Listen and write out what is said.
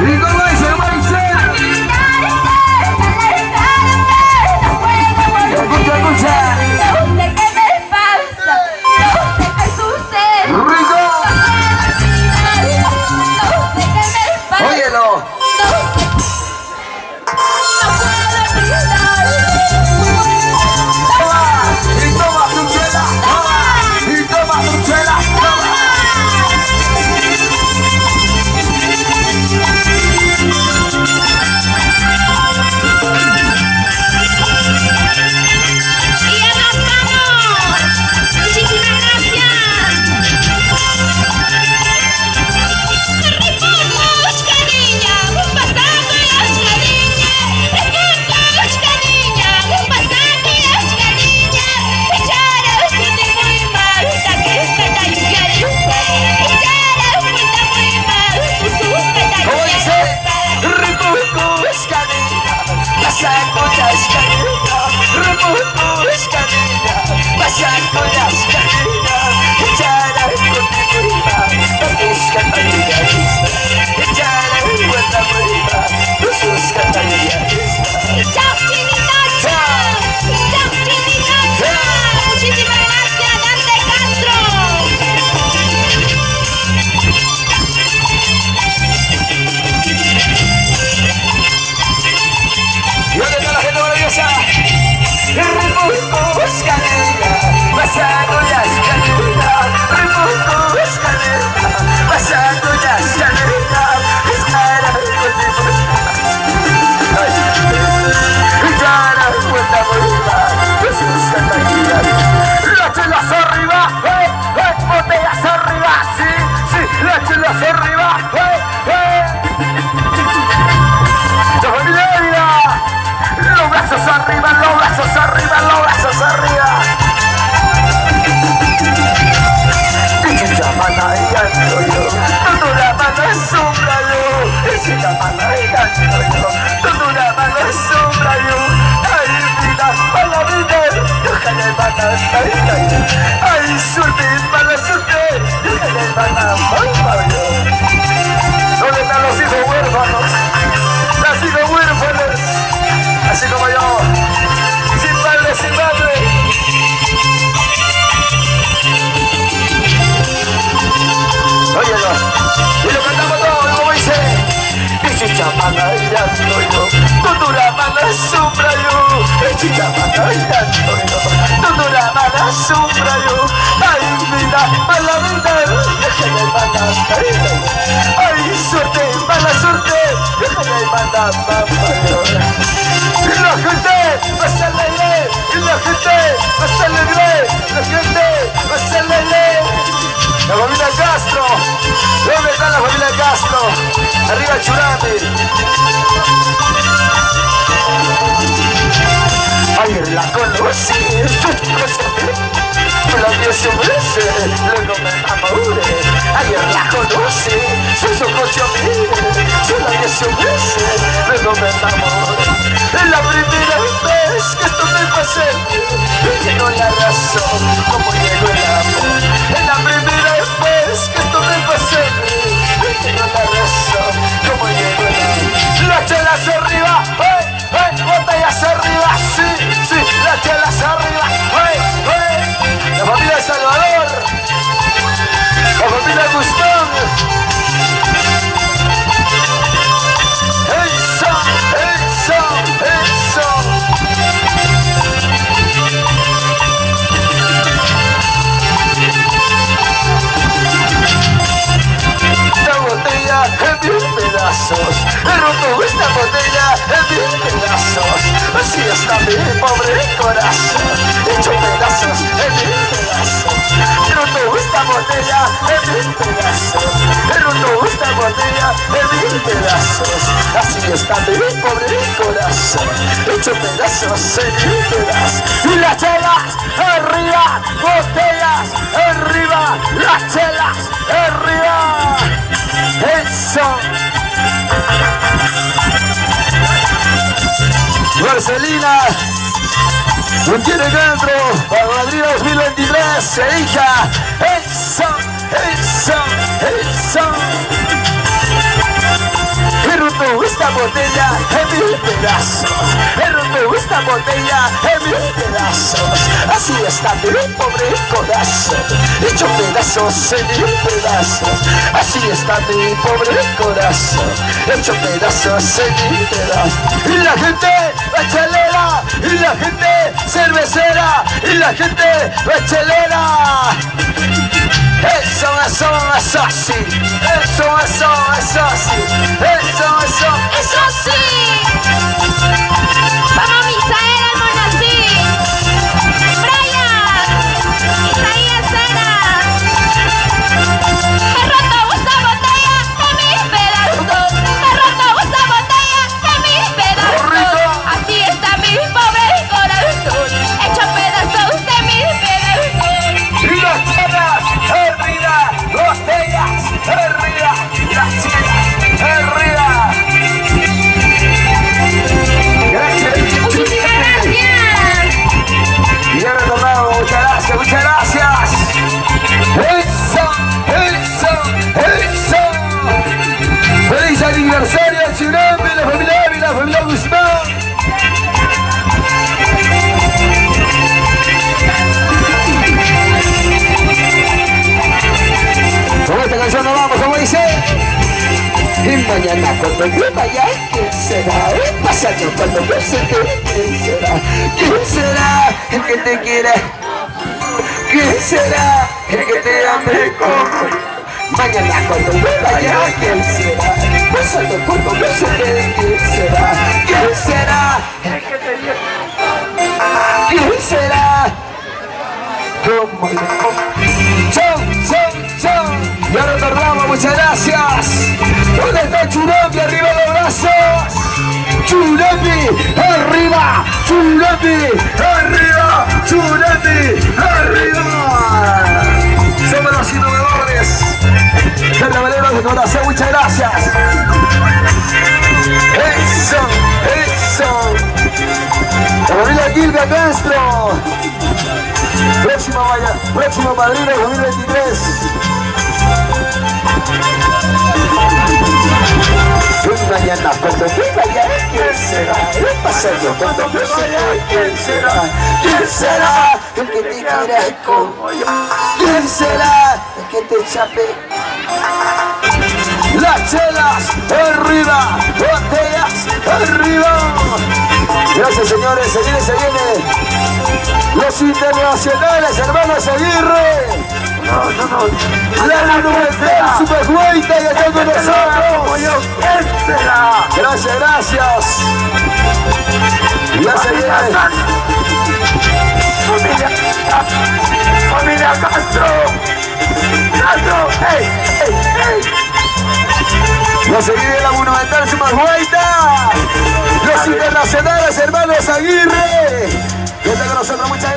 ¿Y cómo dice? Escucha, escucha. No sé qué me pasa, no sé qué sucede. ¡Rico! No sé qué me pasa. Óyelo. Y toma tu chela. Y toma tu chela. Ay, suerte, mala suerte. ¿Dónde están los hijos huérfanos? Los hijos huérfanos, así como yo, sin padre, sin madre. Óyelo, y lo cantamos todo, como dice. Chichapana y ando yo, tuturamana sombra yo. Chichapana y ando yo, tuturamana sombra yo. Ay, vida, mala vida, déjale mala vida. Ay, suerte, mala suerte, déjale mala mamá. Y la gente va a ser alegre, y la gente va a ser alegre, la gente va a ser alegre. La familia Castro, ¿dónde está la familia Castro? Arriba Churami. Ayer la conocí, la vio su merece, luego me enamoré. Ayer la conocí, sus ojos yo miré, la vio su merece, luego me enamoré. Es la primera vez que esto me pasé, me llegó la razón, como llegó el amor. Es la primera vez que esto me pasé, me llegó la razón, como llegó el amor. Las chelas arriba, botellas arriba, sí, sí, las chelas arriba, la familia Salvador, la familia Gustavo. Eso, eso, eso. La botella en 1000 pedazos, he roto esta botella en 1000 pedazos. Así está mi pobre corazón, hecho pedazos en 1000 pedazos. He roto esta botella en 1000 pedazos, he roto esta botella en 1000 pedazos. Así está mi pobre corazón, hecho pedazos en 1000 pedazos. Y las chelas arriba, botellas arriba, las chelas arriba. Eso. Marcelina Gutiérrez dentro para Madrid 2023, se hija. Eso, eso, eso. esta botella en mil pedazos. He roto esta botella en mil pedazos. Así está mi pobre corazón, hecho pedazos en mil pedazos. Así está mi pobre corazón, hecho pedazos en mil pedazos. Y la gente bachelera, y la gente cervecera, y la gente bachelera. Eso sí, ¡Eso sí! ¡Vamos, Misael Almonacid! ¡Brian! ¡Isaías Saras! ¡He roto esta botella en mil pedazos! ¡He roto esta botella en mil pedazos! Así está mi pobre corazón, hecho pedazos de mil pedazos. y las chelas arriba, botellas arriba, las chelas arriba. Muchísimas gracias. Y ya retornamos, muchas gracias, muchas gracias. Eso. Feliz aniversario a Churembe, la familia Ávila, la familia Guzmán. Con esta canción nos vamos, como dice. Y mañana cuando yo vaya, ¿quién será? Y pasado cuando yo se te, ¿quién será? ¿Quién será el que te quiera? ¿Quién será el que te ame como? Mañana cuando yo vaya, ¿quién será? Pasado cuando yo se te, ¿quién será? ¿Quién será el que te quiera? ¿Quién será? Como yo. Chau. Y ahora retornamos, muchas gracias. ¿Dónde está Churembe? Arriba los brazos. Churembe, arriba. Churembe, arriba. Churembe, arriba. Somos los innovadores. Carnavaleros de corazón, muchas gracias. Eso. La familia Gilbert Castro. Próximo padrino 2023. Mañana cuando yo vaya, ¿quién será? El pasado cuando yo vaya, ¿quién será? ¿Quién será el que te quiera como yo? ¿Quién será el que te chape? Las chelas arriba, botellas arriba. Gracias, señores, se viene. Los internacionales, hermanos Aguirre. No. La monumental Superhueita y está con nosotros. Gracias. Ya se viene. Familia Castro. Ya se viene la monumental Superhueita. Los internacionales, hermanos Aguirre. Ya está con nosotros, muchas gracias.